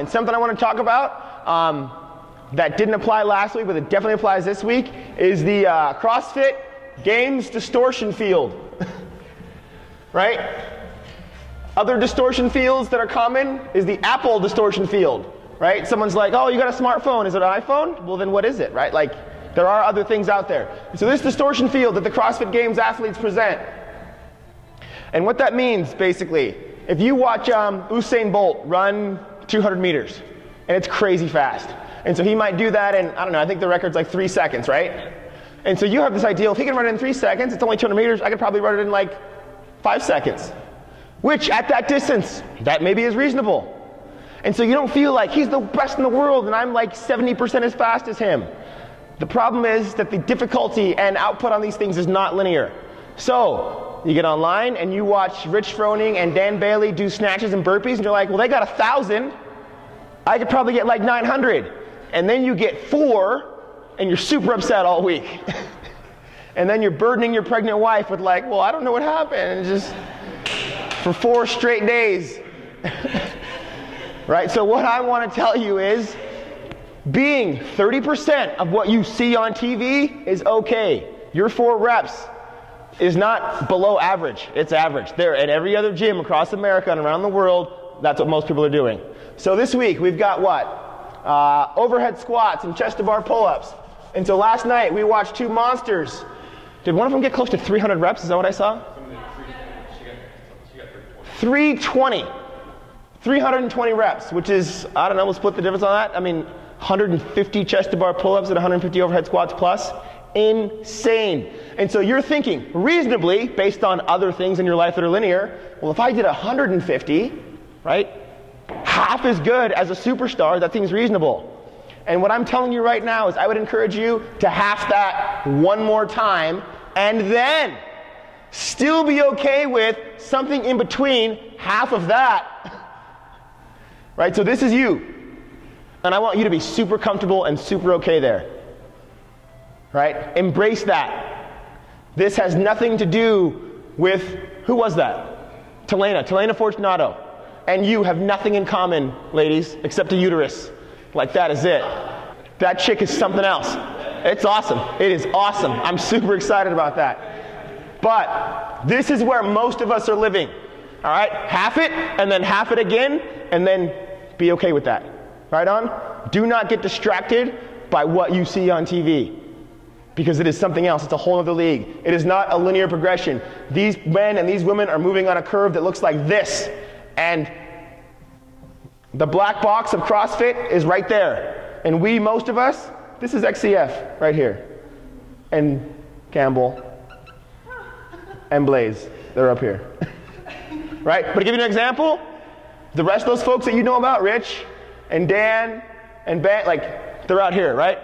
And something I want to talk about that didn't apply last week, but it definitely applies this week, is the CrossFit Games distortion field. Right? Other distortion fields that are common is the Apple distortion field. Right? Someone's like, oh, you got a smartphone. Is it an iPhone? Well, then what is it? Right? Like, there are other things out there. So this distortion field that the CrossFit Games athletes present, and what that means, basically, if you watch Usain Bolt run 200 meters, and it's crazy fast. And so he might do that in, I don't know, I think the record's like 3 seconds, right? And so you have this idea, if he can run it in 3 seconds, it's only 200 meters, I could probably run it in like 5 seconds. Which, at that distance, that maybe is reasonable. And so you don't feel like he's the best in the world and I'm like 70% as fast as him. The problem is that the difficulty and output on these things is not linear. So you get online and you watch Rich Froning and Dan Bailey do snatches and burpees and you're like, well, they got 1,000. I could probably get like 900. And then you get 4 and you're super upset all week. And then you're burdening your pregnant wife with like, well, I don't know what happened. And just for 4 straight days. Right? So what I want to tell you is being 30% of what you see on TV is okay. Your 4 reps is not below average. It's average. There at every other gym across America and around the world, that's what most people are doing. So this week we've got what? Overhead squats and chest to bar pull-ups. And so last night we watched 2 monsters. Did one of them get close to 300 reps? Is that what I saw? 320. 320 reps, which is, I don't know, we'll split the difference on that. I mean, 150 chest to bar pull-ups and 150 overhead squats plus. Insane. And so you're thinking, reasonably, based on other things in your life that are linear, well, if I did 150, right, half as good as a superstar, that seems reasonable. And what I'm telling you right now is I would encourage you to half that one more time and then still be okay with something in between half of that. Right? So this is you. And I want you to be super comfortable and super okay there. Right? Embrace that. This has nothing to do with, who was that? Telena Fortunato. And you have nothing in common, ladies, except a uterus. Like that is it. That chick is something else. It's awesome. It is awesome. I'm super excited about that. But this is where most of us are living. All right? Half it, and then half it again, and then be okay with that. Right on? Do not get distracted by what you see on TV. Because it is something else. It's a whole other league. It is not a linear progression. These men and these women are moving on a curve that looks like this. And the black box of CrossFit is right there. And we, most of us, this is XCF right here. And Campbell. And Blaze. They're up here. Right? But to give you an example, the rest of those folks that you know about, Rich and Dan and Ben, like, they're out here, right?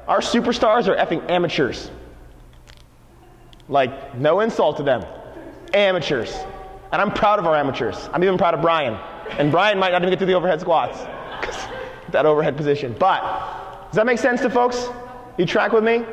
Our superstars are effing amateurs. Like, no insult to them. Amateurs. And I'm proud of our amateurs. I'm even proud of Brian. And Brian might not even get to the overhead squats. That overhead position. But, does that make sense to folks? You track with me?